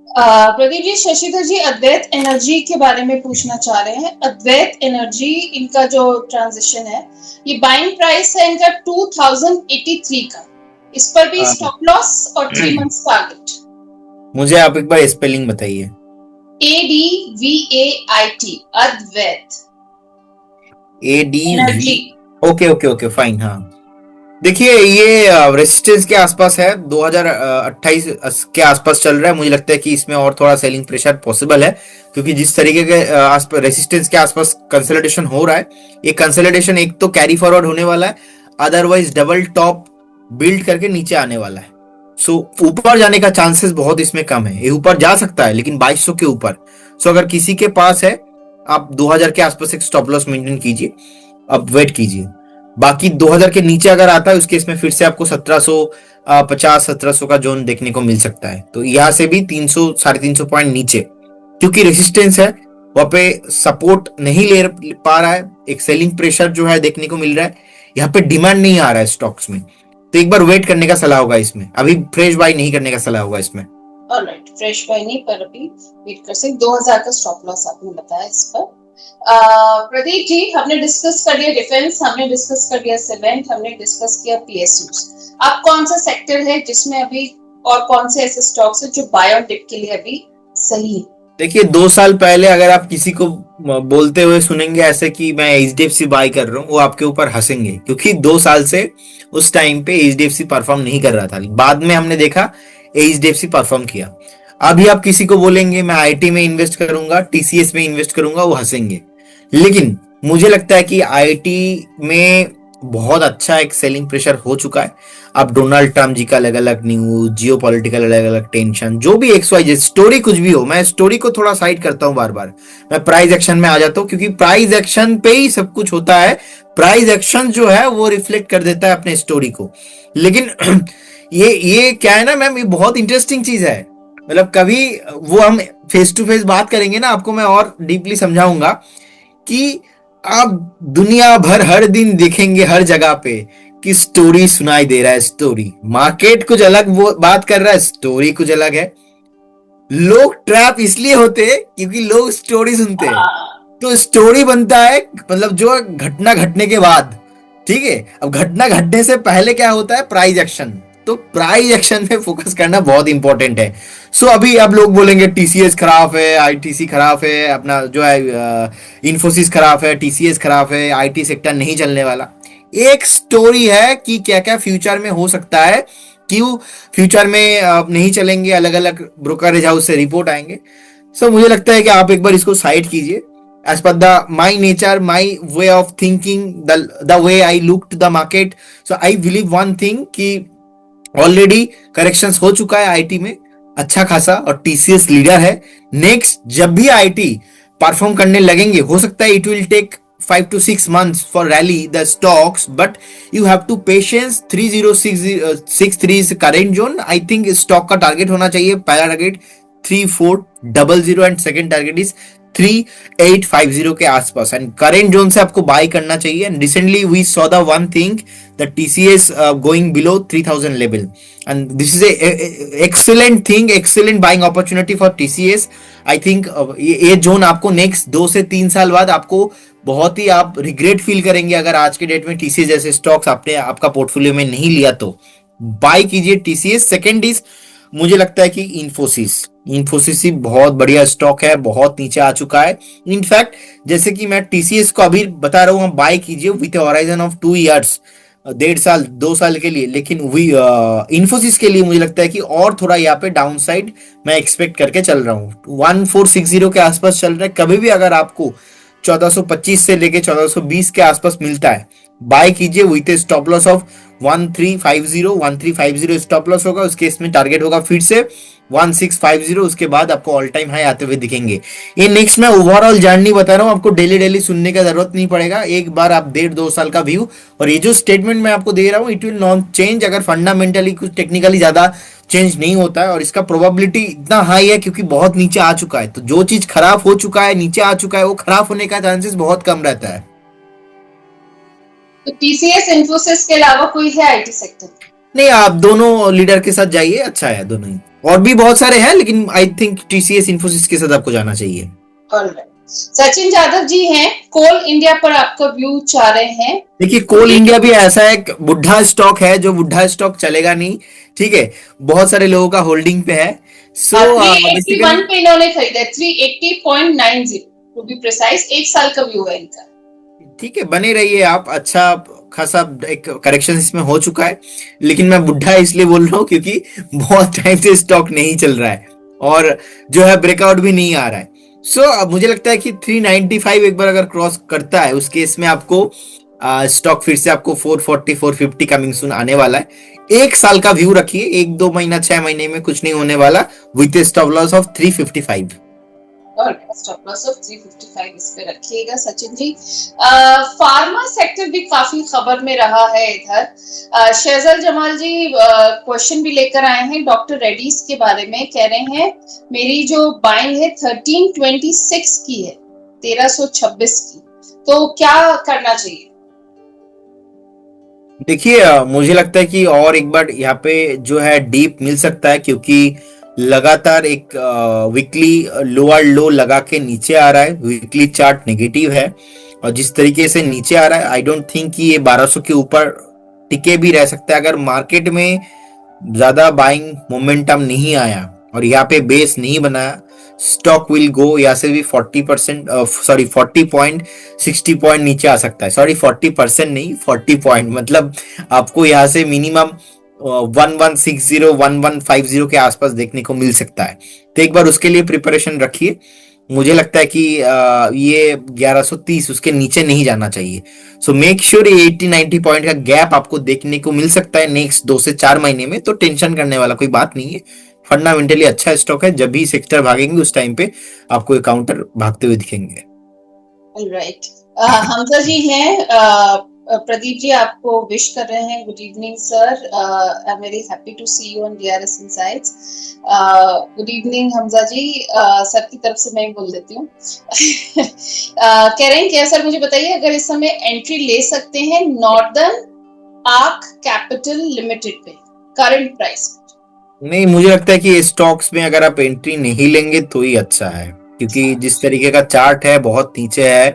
प्रदीप जी, शशिधर जी अद्वैत एनर्जी के बारे में पूछना चाह रहे हैं। अद्वैत एनर्जी, इनका जो ट्रांजिशन है, ये बाइंग प्राइस है इनका 2083 का। इस पर भी स्टॉप लॉस और 3 मंथ्स टारगेट। मुझे आप एक बार स्पेलिंग बताइए। ADVAIT, अद्वैत ADV। Energy. Okay okay okay fine, हाँ। देखिए ये रेसिस्टेंस के आसपास है, 2028 के आसपास चल रहा है। मुझे लगता है कि इसमें और थोड़ा सेलिंग प्रेशर पॉसिबल है, क्योंकि जिस तरीके के आसपास रेसिस्टेंस के आसपास कंसोलिडेशन हो रहा है, ये कंसोलिडेशन एक तो कैरी फॉरवर्ड होने वाला है, अदरवाइज डबल टॉप बिल्ड करके नीचे आने वाला है। सो ऊपर जाने का चांसेस बहुत इसमें कम है। ये ऊपर जा सकता है लेकिन 2200 के ऊपर। सो अगर किसी के पास है, आप 2000 के आसपास एक स्टॉप लॉस मेंटेन कीजिए, अब वेट कीजिए। बाकी 2000 के नीचे अगर आता है, उस केस में फिर से आपको 1750 1700 का जोन देखने को मिल सकता है। तो यहां से भी 300 350 पॉइंट नीचे, क्योंकि रेसिस्टेंस है वहां पे, सपोर्ट नहीं ले पा रहा है। एक सेलिंग प्रेशर जो है देखने को मिल रहा है, यहाँ पे डिमांड नहीं आ रहा है स्टॉक्स में। तो एक बार वेट करने का सलाह होगा इसमें, अभी फ्रेश बाई नहीं करने का सलाह होगा इसमें। ऑलराइट, फ्रेश बाय नहीं, पर अभी वेट कर सकते। 2000 का स्टॉप लॉस आपने बताया इस पर। प्रदीप जी, हमने डिस्कस कर लिया डिफेंस, हमने डिस्कस कर लिया सीमेंट, हमने डिस्कस किया PSUs। अब कौन सा सेक्टर है जिसमें अभी, और कौन से ऐसे स्टॉक्स है जो बाय ऑन डिप के लिए अभी सही है? देखिए 2 साल पहले अगर आप किसी को बोलते हुए सुनेंगे ऐसे कि मैं HDFC बाय कर रहा हूँ, वो आपके ऊपर हंसेंगे, क्योंकि 2 साल से उस टाइम पे HDFC परफॉर्म नहीं कर रहा था। बाद में हमने देखा HDFC परफॉर्म किया। अभी आप किसी को बोलेंगे मैं IT में इन्वेस्ट करूंगा, TCS में इन्वेस्ट करूंगा, वो हंसेंगे। लेकिन मुझे लगता है कि IT में बहुत अच्छा एक सेलिंग प्रेशर हो चुका है। अब डोनाल्ड ट्रम्प जी का अलग अलग न्यूज, जियो पॉलिटिकल अलग अलग टेंशन, जो भी XYZ स्टोरी कुछ भी हो, मैं स्टोरी को थोड़ा साइड करता हूं बार बार। मैं प्राइस एक्शन में आ जाता हूं, क्योंकि प्राइस एक्शन पे ही सब कुछ होता है। प्राइस एक्शन जो है वो रिफ्लेक्ट कर देता है अपने स्टोरी को। लेकिन ये क्या है ना मैम, ये बहुत इंटरेस्टिंग चीज है। मतलब कभी वो हम फेस टू फेस बात करेंगे ना, आपको मैं और डीपली समझाऊंगा कि आप दुनिया भर हर दिन देखेंगे हर जगह पे कि स्टोरी सुनाई दे रहा है। स्टोरी, मार्केट कुछ अलग वो बात कर रहा है, स्टोरी कुछ अलग है। लोग ट्रैप इसलिए होते हैं क्योंकि लोग स्टोरी सुनते हैं। तो स्टोरी बनता है, मतलब जो घटना घटने के बाद, ठीक है। अब घटना घटने से पहले क्या होता है, प्राइस एक्शन। तो प्राइस एक्शन पे फोकस करना बहुत इंपॉर्टेंट है। सो अभी अब लोग बोलेंगे TCS खराब है, ITC खराब है, अपना जो है इन्फोसिस खराब है, TCS खराब है, IT सेक्टर नहीं चलने वाला। एक स्टोरी है कि क्या क्या फ्यूचर में हो सकता है, क्यों फ्यूचर में नहीं चलेंगे, अलग अलग ब्रोकरेज हाउस से रिपोर्ट आएंगे। सो मुझे लगता है कि आप एक बार इसको साइड कीजिए। As per the my nature, my way of thinking, the way I look to the market, so I believe one thing कि ऑलरेडी करेक्शंस हो चुका है IT में अच्छा खासा, और TCS लीडर है। नेक्स्ट जब भी IT परफॉर्म करने लगेंगे, हो सकता है it will take 5 to 6 months for rally the stocks, but you have to patience. 3063 is current zone. I think stock का टारगेट होना चाहिए, पहला target 3400 and second target is 3850 के आसपास, एंड करेंट जोन से आपको बाय करना चाहिए. And recently we saw the one thing, the TCS going below 3000 level, and this is a excellent thing, excellent buying opportunity for TCS. I think ये जोन आपको नेक्स्ट 2 से 3 साल बाद आपको बहुत ही आप रिग्रेट फील करेंगे अगर आज के डेट में टीसीएस जैसे स्टॉक्स आपने आपका पोर्टफोलियो में नहीं लिया तो बाय कीजिए टीसीएस. सेकंड इज मुझे लगता है कि इंफोसिस, इंफोसिस ही बहुत बढ़िया स्टॉक है, बहुत नीचे आ चुका है. इनफैक्ट जैसे कि मैं टीसीएस को अभी बता रहा हूँ, हम बाय कीजिए विथ हॉराइजन ऑफ 2 years, 1.5 साल 2 साल के लिए. लेकिन इंफोसिस के लिए मुझे लगता है कि और थोड़ा यहाँ पे डाउन साइड मैं एक्सपेक्ट करके चल रहा हूँ. 1460 के आसपास चल रहा है. कभी भी अगर आपको 1425 से लेके 1420 के आसपास मिलता है, बाय कीजिए with stop loss of 1350 stop loss होगा. उसके इसमें टारगेट होगा फिर से 1650. उसके बाद आपको ऑल टाइम हाई आते हुए दिखेंगे. ये नेक्स्ट मैं ओवरऑल जर्नी बता रहा हूँ, आपको डेली डेली सुनने का जरूरत नहीं पड़ेगा. एक बार आप 1.5-2 साल का व्यू, और ये जो स्टेटमेंट मैं आपको दे रहा हूँ इट विल नॉट चेंज अगर फंडामेंटली कुछ टेक्निकली ज्यादा चेंज नहीं होता है. और इसका प्रोबेबिलिटी इतना हाई है क्योंकि बहुत नीचे आ चुका है. तो जो चीज खराब हो चुका है, नीचे आ चुका है, वो खराब होने का चांसेस बहुत कम रहता है. तो टीसीएस इंफोसिस के अलावा कोई है आईटी सेक्टर? नहीं, आप दोनों लीडर के साथ जाइए, अच्छा है दोनों ही. और भी बहुत सारे हैं लेकिन आई थिंक टीसीएस इंफोसिस के साथ आपको जाना चाहिए. सचिन यादव जी हैं, कोल इंडिया पर आपका व्यू चाह रहे हैं. देखिए, कोल इंडिया भी ऐसा एक बुढ़ा स्टॉक है जो बुढ़ा स्टॉक चलेगा नहीं. ठीक है, बहुत सारे लोगों का होल्डिंग पे है. सो 381 पे इन्होंने खरीदा, 380.90 टू बी प्रिसाइज. 1 साल का व्यू है इनका. ठीक है, बने रहिए आप. अच्छा खासा एक करेक्शन इसमें हो चुका है, लेकिन मैं बुढ़ा इसलिए बोल रहा हूँ क्योंकि बहुत टाइम से स्टॉक नहीं चल रहा है और जो है ब्रेकआउट भी नहीं आ रहा है. अब मुझे लगता है कि 395 एक बार अगर क्रॉस करता है उस केस में आपको स्टॉक फिर से आपको 440 450 कमिंग सून आने वाला है. 1 साल का व्यू रखिए, 1-2 महीना 6 महीने में कुछ नहीं होने वाला, विथ स्टॉप लॉस ऑफ 355 और स्टॉप लॉस ऑफ 355 इस पे रखिएगा. सचिन जी, फार्मा सेक्टर भी काफी खबर में रहा है इधर. शहजाद जमाल जी क्वेश्चन भी लेकर आए हैं डॉक्टर रेड्डीज के बारे में. कह रहे हैं मेरी जो बाइंग है 1326 की है, 1326 की, तो क्या करना चाहिए? देखिए, मुझे लगता है कि और एक बार यहाँ पे जो है डीप मिल सकता है क्योंकि लगातार एक वीकली लोअर लो लगा के नीचे आ रहा है. वीकली चार्ट नेगेटिव है और जिस तरीके से नीचे आ रहा है आई डोंट थिंक कि ये 1200 के ऊपर टिके भी रह सकता है. अगर मार्केट में ज्यादा बाइंग मोमेंटम नहीं आया और यहाँ पे बेस नहीं बनाया, स्टॉक विल गो यहाँ से भी 40%, सॉरी 40 पॉइंट 60 पॉइंट नीचे आ सकता है. सॉरी 40% नहीं, 40 पॉइंट, मतलब आपको यहाँ से मिनिमम 1160 1150 के आसपास देखने को मिल सकता है. तो एक बार उसके लिए प्रिपरेशन रखिए. मुझे लगता है कि ये 1130 उसके नीचे नहीं जाना चाहिए. सो मेक श्योर ये 80-90 पॉइंट का गैप आपको देखने को मिल सकता है नेक्स्ट 2 से 4 महीने में. तो टेंशन करने वाला कोई बात नहीं है. फंडामेंटली अच्छा स्टॉक है. जब भी सेक्टर भागेंगे उस टाइम पे आपको काउंटर भागते हुए दिखेंगे. राइट. हमजा जी हैं, प्रदीप जी आपको विश कर रहे हैं. Good evening sir, I am very happy to see you on DRS insights. Good evening Hamza ji. Sir की तरफ से मैं ही बोल देती हूँ. कह रहे हैं क्या सर, मुझे बताइए अगर इस समय एंट्री ले सकते हैं नॉर्दर्न आर्क कैपिटल लिमिटेड पे करंट प्राइस? नहीं, मुझे लगता है कि स्टॉक्स में अगर आप एंट्री नहीं लेंगे तो ही अच्छा है क्योंकि जिस तरीके का चार्ट है बहुत नीचे है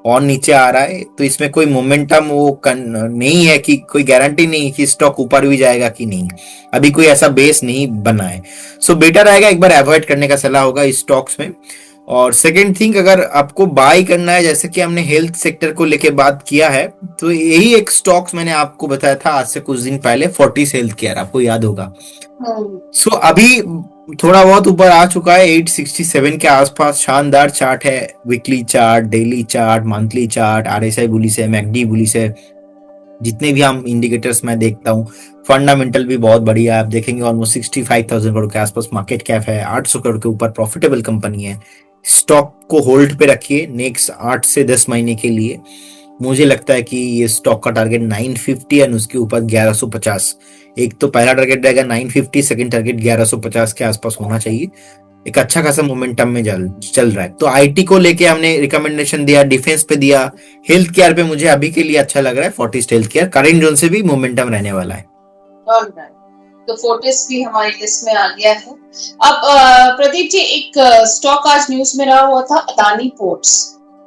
और नीचे आ रहा है. तो इसमें कोई मोमेंटम वो नहीं है कि कोई गारंटी नहीं कि स्टॉक ऊपर भी जाएगा कि नहीं. अभी कोई ऐसा बेस नहीं बना है. सो बेटर रहेगा एक बार अवॉइड करने का सलाह होगा इस स्टॉक्स में. और सेकंड थिंग, अगर आपको बाय करना है जैसे कि हमने हेल्थ सेक्टर को लेके बात किया है, तो यही एक स्टॉक्स मैंने आपको बताया था आज से कुछ दिन पहले, फोर्टिस हेल्थ केयर, आपको याद होगा. सो अभी थोड़ा बहुत ऊपर आ चुका है 867 के आसपास. शानदार चार्ट है, weekly chart, daily chart, monthly chart, RSI bullish है, मैकडी बुलिश है. जितने भी हम इंडिकेटर्स मैं देखता हूँ, फंडामेंटल भी बहुत बढ़िया है. आप देखेंगे ऑलमोस्ट 65,000 करोड़ के आसपास मार्केट कैप है, 800 करोड़ के ऊपर प्रॉफिटेबल कंपनी है. स्टॉक को होल्ड पे रखिए नेक्स्ट 8 से 10 महीने के लिए। मुझे लगता है कि ये स्टॉक का टारगेट 950 एंड उसके ऊपर 1150। एक तो पहला टारगेट रहेगा 950, सेकंड टारगेट 1150 के आसपास होना चाहिए। एक अच्छा खासा मोमेंटम में चल चल रहा है। तो आईटी को लेके हमने रिकमेंडेशन दिया, डिफेंस पे दिया, हेल्थ केयर पे मुझे अभी के लिए अच्छा लग रहा है। Fortis health care current zone से भी मोमेंटम रहने वाला है। ऑलराइट, तो फोर्टिस भी हमारी लिस्ट में आ गया है। अब प्रदीप जी, एक स्टॉक आज न्यूज में रहा हुआ था, अदानी पोर्ट्स।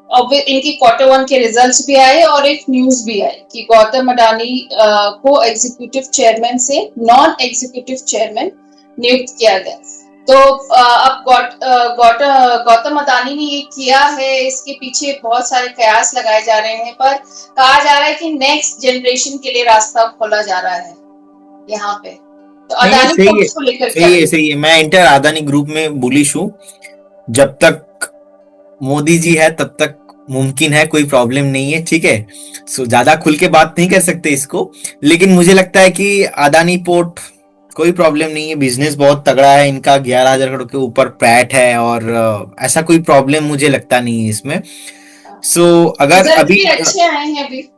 अब इनकी क्वार्टर वन के रिजल्ट्स भी आए और एक न्यूज भी आई कि गौतम अडानी को एग्जीक्यूटिव चेयरमैन से नॉन एग्जीक्यूटिव चेयरमैन नियुक्त किया गया। तो अब गौतम अडानी ने ये किया है, इसके पीछे बहुत सारे कयास लगाए जा रहे हैं, पर कहा जा रहा है कि नेक्स्ट जनरेशन के लिए रास्ता खोला जा रहा है यहाँ पे। तो नहीं नहीं, अडानी सही है, पोर्ट्स को लेकर क्या सही है, सही है। मैं इंटर अदानी ग्रुप में बुलिश हूँ। जब तक मोदी जी है तब तक मुमकिन है, कोई प्रॉब्लम नहीं है, ठीक है। सो ज्यादा खुल के बात नहीं कर सकते इसको, लेकिन मुझे लगता है कि अदानी पोर्ट कोई प्रॉब्लम नहीं है। बिजनेस बहुत तगड़ा है इनका, 11,000 करोड़ के ऊपर पैट है, और ऐसा कोई प्रॉब्लम मुझे लगता नहीं है इसमें। सो अगर रिजल्ट अभी भी अच्छे आए हैं अभी।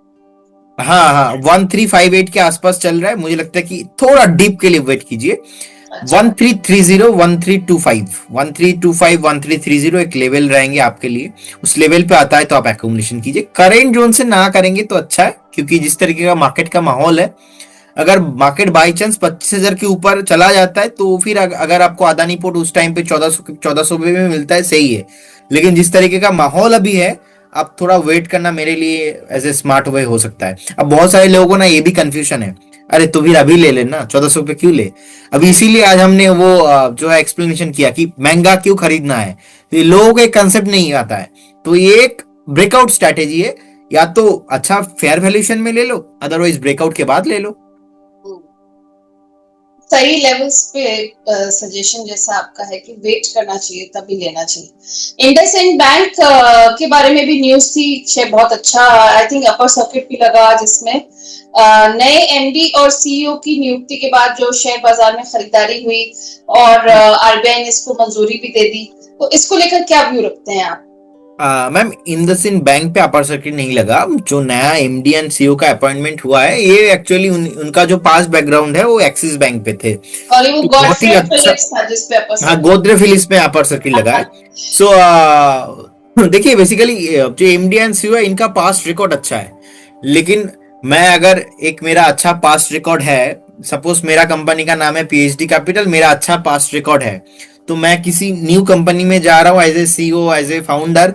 हाँ हाँ, 1358 के आसपास चल रहा है। मुझे लगता है कि थोड़ा डीप के लिए वेट कीजिए। अच्छा, 1330, 1325, 1325, 1330 एक लेवल रहेंगे आपके लिए। उस लेवल पे आता है तो आप एक्यूमुलेशन कीजिए। करेंट जोन से ना करेंगे तो अच्छा है, क्योंकि जिस तरीके का मार्केट का माहौल है, अगर मार्केट बाई चांस 25,000 के ऊपर चला जाता है तो फिर अगर आपको अदानी पोर्ट उस टाइम पे 1400 में मिलता है, सही है। लेकिन जिस तरीके का माहौल अभी है, आप थोड़ा वेट करना मेरे लिए एज ए स्मार्ट वे हो सकता है। अब बहुत सारे लोगों को ना ये भी कंफ्यूजन है, अरे तो फिर अभी ले लेना, 1400 पे क्यों ले। अभी इसीलिए आज हमने वो जो है एक्सप्लेनेशन किया कि महंगा क्यों खरीदना है। तो ये लोगों को एक कंसेप्ट नहीं आता है। तो ये एक ब्रेकआउट स्ट्रैटेजी है, या तो अच्छा फेयर वैल्यूएशन में ले लो, अदरवाइज ब्रेकआउट के बाद ले लो। सही लेवल्स पे सजेशन जैसा आपका है कि वेट करना चाहिए तभी लेना चाहिए। इंडसइंड बैंक के बारे में भी न्यूज थी, शेयर बहुत अच्छा, आई थिंक अपर सर्किट भी लगा, जिसमें नए एमडी और सीईओ की नियुक्ति के बाद जो शेयर बाजार में खरीदारी हुई और आरबीआई ने इसको मंजूरी भी दे दी। तो इसको लेकर क्या व्यू रखते हैं आप? मैम, इंडसइंड बैंक पे अपर सर्किट नहीं लगा। जो नया एमडी एंड सीईओ का अपॉइंटमेंट हुआ है, ये एक्चुअली उनका जो पास्ट बैकग्राउंड है वो एक्सिस बैंक पे थे, और वो तो बहुत ही गॉडफ्रे अच्छा। फिलिप्स था जिसपे अपर हाँ, सर्किट। गोदरेज फिलिप्स में अपर सर्किट लगा है। सो देखिए, बेसिकली जो एमडी एंड सीईओ है, इनका पास्ट रिकॉर्ड अच्छा है। लेकिन मैं अगर एक मेरा अच्छा पास्ट रिकॉर्ड है, सपोज मेरा कंपनी का नाम है पीएचडी कैपिटल, मेरा अच्छा पास्ट रिकॉर्ड है, तो मैं किसी न्यू कंपनी में जा रहा हूँ as a CEO, as a founder,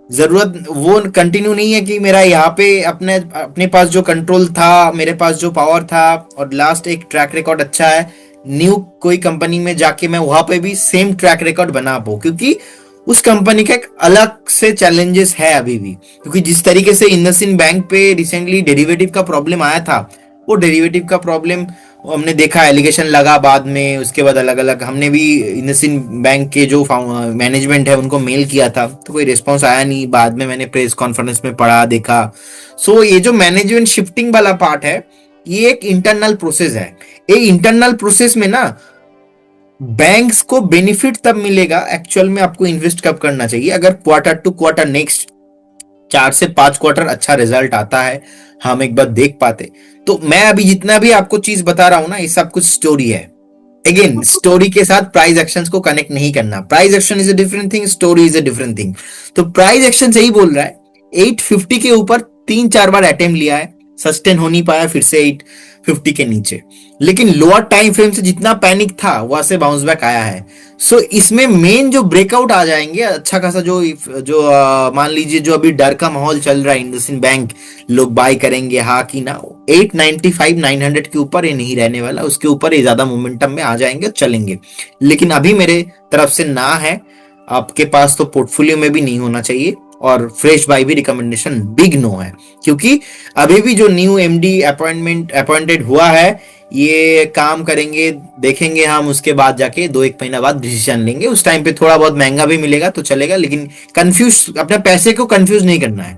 जरूरत वो कंटिन्यू नहीं है कि मेरा यहाँ पे अपने अपने पास जो कंट्रोल था, मेरे पास जो पावर था, और लास्ट एक ट्रैक रिकॉर्ड अच्छा है, न्यू कोई कंपनी में जाके मैं वहां पे भी सेम ट्रैक रिकॉर्ड बना पाऊँ, क्योंकि उस कंपनी का एक अलग से चैलेंजेस है अभी भी। क्योंकि जिस तरीके से इंडसइंड बैंक पे रिसेंटली डेरिवेटिव का प्रॉब्लम आया था, वो डेरिवेटिव का प्रॉब्लम हमने देखा, एलिगेशन लगा बाद में, उसके बाद अलग अलग हमने भी इंडसइंड बैंक के जो मैनेजमेंट है उनको मेल किया था, तो कोई रिस्पॉन्स आया नहीं। बाद में मैंने प्रेस कॉन्फ्रेंस में पढ़ा देखा। सो ये जो मैनेजमेंट शिफ्टिंग वाला पार्ट है, ये एक इंटरनल प्रोसेस है। ये इंटरनल प्रोसेस में ना बैंक्स को बेनिफिट तब मिलेगा, एक्चुअल में आपको इन्वेस्ट कब करना चाहिए, अगर क्वार्टर टू क्वार्टर नेक्स्ट 4 से 5 क्वार्टर अच्छा रिजल्ट आता है, हम एक बार देख पाते। तो मैं अभी जितना भी आपको चीज बता रहा हूं ना, ये सब कुछ स्टोरी है। अगेन, स्टोरी के साथ प्राइस एक्शंस को कनेक्ट नहीं करना। Price action is a different thing, story is a different thing. तो प्राइस एक्शन सही बोल रहा है, 850 के ऊपर 3-4 बार अटेम्प्ट लिया है, सस्टेन हो नहीं पाया, फिर से 850 के नीचे। लेकिन लोअर टाइम फ्रेम से जितना पैनिक था वहां से बाउंस बैक आया है। सो इसमें मेन जो ब्रेकआउट आ जाएंगे अच्छा खासा, जो जो मान लीजिए जो अभी डर का माहौल चल रहा है, इंडसइंड बैंक लोग बाय करेंगे हाँ कि ना, 895-900 के ऊपर ये नहीं रहने वाला, उसके ऊपर ये ज्यादा मोमेंटम में आ जाएंगे, चलेंगे। लेकिन अभी मेरे तरफ से ना है, आपके पास तो पोर्टफोलियो में भी नहीं होना चाहिए, और फ्रेश बाय भी रिकमेंडेशन बिग नो है। क्योंकि अभी भी जो न्यू एमडी अपॉइंटेड हुआ है, ये काम करेंगे, देखेंगे हम, उसके बाद जाके 2-1 महीना बाद डिसीजन लेंगे। उस टाइम पे थोड़ा बहुत महंगा भी मिलेगा तो चलेगा, लेकिन कंफ्यूज, अपने पैसे को कंफ्यूज नहीं करना है।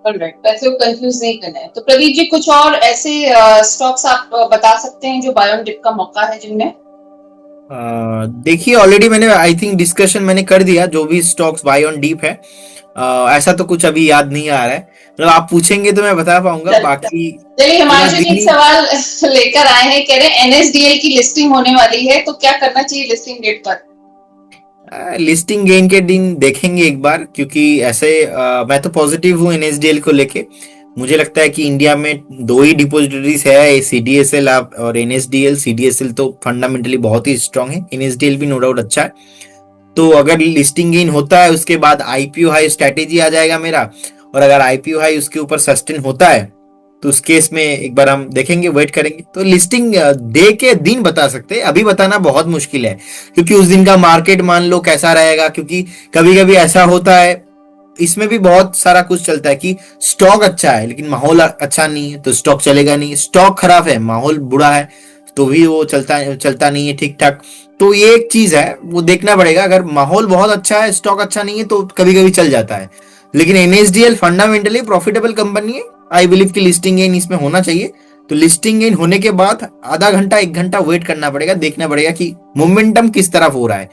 ऑलराइट, पैसे को कंफ्यूज नहीं करना है। तो प्रदीप जी, कुछ और ऐसे स्टॉक्स आप बता सकते हैं जो बाय ऑन डिप का मौका है जिनमें? देखिए ऑलरेडी मैंने आई थिंक डिस्कशन मैंने कर दिया जो भी स्टॉक्स बाय ऑन डीप है। ऐसा तो कुछ अभी याद नहीं आ रहा है, मतलब आप पूछेंगे तो मैं बता पाऊंगा बाकी। चलिए, पूरा हिमांशु जी दिन एक ही सवाल लेकर आए हैं, कह रहे हैं एनएसडीएल की लिस्टिंग होने वाली है तो क्या करना चाहिए लिस्टिंग डेट पर? लिस्टिंग गेन के दिन देखेंगे एक बार, क्योंकि ऐसे मैं तो पॉजिटिव हूँ एनएसडीएल को लेके। मुझे लगता है कि इंडिया में दो ही डिपॉजिटरीज है, सीडीएसएल और एनएसडीएल। सीडीएसएल तो फंडामेंटली बहुत ही स्ट्रांग है, एनएसडीएल भी नो डाउट अच्छा है। तो अगर लिस्टिंग गेन होता है उसके बाद आईपीओ हाई स्ट्रेटेजी आ जाएगा मेरा, और अगर आईपीओ हाई उसके ऊपर सस्टेन होता है तो उस केस में एक बार हम देखेंगे, वेट करेंगे। तो लिस्टिंग डे के दिन बता सकते हैं, अभी बताना बहुत मुश्किल है, क्योंकि उस दिन का मार्केट मान लो कैसा रहेगा। क्योंकि कभी कभी ऐसा होता है, इसमें भी बहुत सारा कुछ चलता है कि स्टॉक अच्छा है लेकिन माहौल अच्छा नहीं है तो स्टॉक चलेगा नहीं, स्टॉक खराब है माहौल बुरा है तो भी वो चलता चलता नहीं है ठीक ठाक। तो ये एक चीज है, वो देखना पड़ेगा। अगर माहौल बहुत अच्छा है स्टॉक अच्छा नहीं है तो कभी कभी चल जाता है। लेकिन एनएसडीएल फंडामेंटली प्रॉफिटेबल कंपनी है, आई बिलीव की लिस्टिंग गेन इसमें होना चाहिए। तो लिस्टिंग गेन होने के बाद आधा घंटा एक घंटा वेट करना पड़ेगा, देखना पड़ेगा कि मोमेंटम किस तरफ हो रहा है,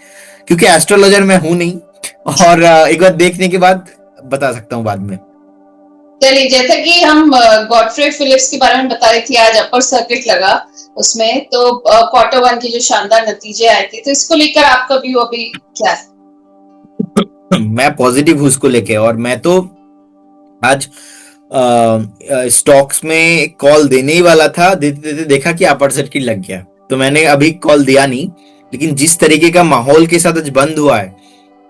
क्योंकि एस्ट्रोलॉजर मैं हूं नहीं। और एक बार देखने के बाद बता सकता हूँ बाद में। चलिए, जैसा कि हम गॉडफ्रे फिलिप्स के बारे में बता रही थी, आज अपर सर्किट लगा उसमें, तो क्वार्टर वन की जो शानदार नतीजे आए थे, तो इसको लेकर आपका व्यू अभी क्या है? मैं पॉजिटिव हूँ उसको लेके, और मैं तो आज स्टॉक्स में कॉल देने ही वाला था, देते देते देखा कि अपर सर्किट लग गया, तो मैंने अभी कॉल दिया नहीं। लेकिन जिस तरीके का माहौल के साथ आज बंद हुआ है,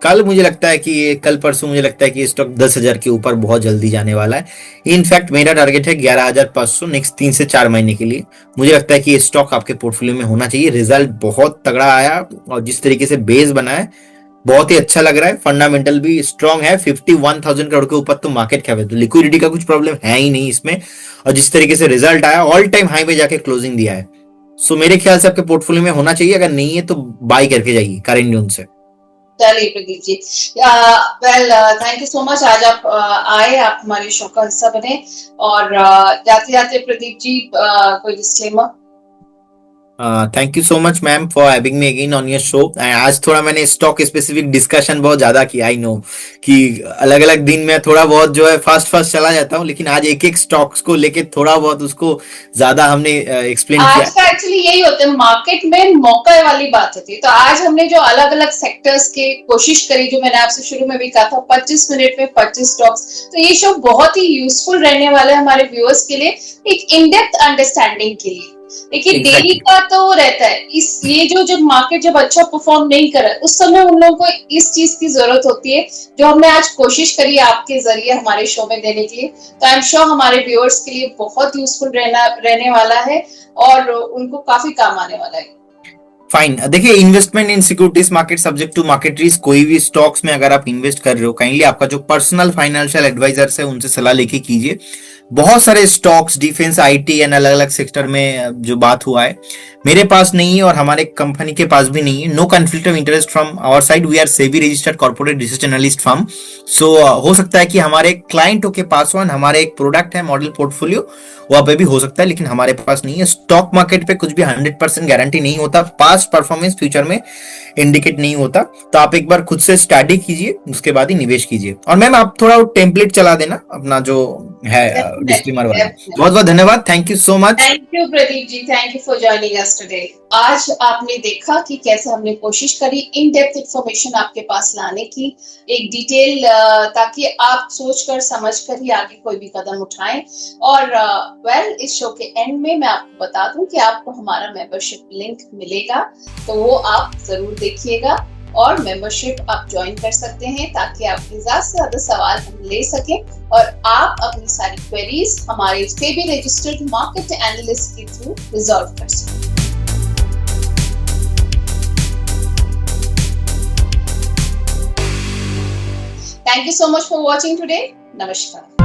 कल मुझे लगता है कि ये कल परसों मुझे लगता है कि ये स्टॉक 10,000 के ऊपर बहुत जल्दी जाने वाला है। इनफैक्ट मेरा टारगेट है 11,500 नेक्स्ट 3 से 4 महीने के लिए। मुझे लगता है कि ये स्टॉक आपके पोर्टफोलियो में होना चाहिए। रिजल्ट बहुत तगड़ा आया और जिस तरीके से बेस बना है बहुत ही अच्छा लग रहा है, फंडामेंटल भी स्ट्रांग है। 51,000 करोड़ के ऊपर तो मार्केट कैप है, तो लिक्विडिटी का कुछ प्रॉब्लम है ही नहीं इसमें। और जिस तरीके से रिजल्ट आया, ऑल टाइम हाई पे जाके क्लोजिंग दिया है। सो मेरे ख्याल से आपके पोर्टफोलियो में होना चाहिए, अगर नहीं है तो बाई करके जाइए करेंट जोन से। चलिए Pradeep ji, well thank you so much, आज आप आए, आप हमारे शो का हिस्सा बने। और जाते जाते प्रदीप जी कोई disclaimer? Thank you so much ma'am for having me again on your show. आज थोड़ा मैंने स्टॉक स्पेसिफिक डिस्कशन बहुत ज्यादा किया, आई नो कि अलग अलग दिन में थोड़ा बहुत जो है फास्ट फास्ट चला जाता हूँ, लेकिन आज एक एक स्टॉक्स को लेके थोड़ा बहुत उसको ज्यादा हमने एक्सप्लेन किया। आज का एक्चुअली यही होता है, मार्केट में मौका वाली बात होती है। तो आज हमने जो अलग अलग सेक्टर्स के कोशिश करी, जो मैंने आपसे शुरू में भी कहा था 25 मिनट में 25 स्टॉक्स, तो ये शो बहुत ही यूजफुल रहने वाला है हमारे व्यूअर्स के लिए, एक इन डेप्थ अंडरस्टैंडिंग के लिए। देखिए डेली एग्जैक्टली। का तो रहता है, इस ये जो जब मार्केट जब अच्छा परफॉर्म नहीं करे उस समय उन लोगों को इस चीज की जरूरत होती है, जो हमने आज कोशिश करी आपके जरिए हमारे शो में देने के लिए। तो आई एम श्योर हमारे व्यूअर्स के लिए बहुत यूजफुल रहने वाला है और उनको काफी काम आने वाला है। फाइन, देखिए investment in securities market subject to market risk. कोई भी स्टॉक्स में अगर आप इन्वेस्ट कर रहे हो, काइंडली आपका जो पर्सनल फाइनेंशियल एडवाइजर्स है उनसे सलाह लेके कीजिए। बहुत सारे स्टॉक्स डिफेंस आईटी एंड अलग अलग सेक्टर में जो बात हुआ है, मेरे पास नहीं है और हमारे कंपनी के पास भी नहीं है। No conflict of interest from our side, we are SEBI registered corporate research analyst firm. So हो सकता है कि हमारे क्लाइंटों के पास वन हमारे एक प्रोडक्ट है मॉडल पोर्टफोलियो, वहां पे भी हो सकता है, लेकिन हमारे पास नहीं है। स्टॉक मार्केट पे कुछ भी 100% गारंटी नहीं होता, पास्ट परफॉर्मेंस फ्यूचर में इंडिकेट नहीं होता। तो आप एक बार खुद से स्टडी कीजिए, उसके बाद ही निवेश कीजिए। और मैम आप थोड़ा टेम्पलेट चला देना अपना जो है डिस्क्लेमर वाला। बहुत बहुत धन्यवाद, thank you so much. Thank you Pradeep ji, thank you for joining us today. आज आपने देखा कि कैसे हमने कोशिश करी इन डेप्थ इंफॉर्मेशन आपके पास लाने की, एक डिटेल, ताकि आप सोचकर समझकर ही आगे कोई भी कदम उठाएं। और वेल इस शो के एंड में मैं आपको बता दूं कि आपको हमारा मेंबरशिप लिंक मिलेगा, तो वो आप जरूर देखिएगा और मेंबरशिप आप ज्वाइन कर सकते हैं, ताकि आपके ज्यादा से ज्यादा सवाल हम ले सकें और आप अपनी सारी क्वेरीज हमारे सेबी रजिस्टर्ड मार्केट एनालिस्ट के थ्रू रिजॉल्व कर सकें। Thank you so much for watching today. Namaskar.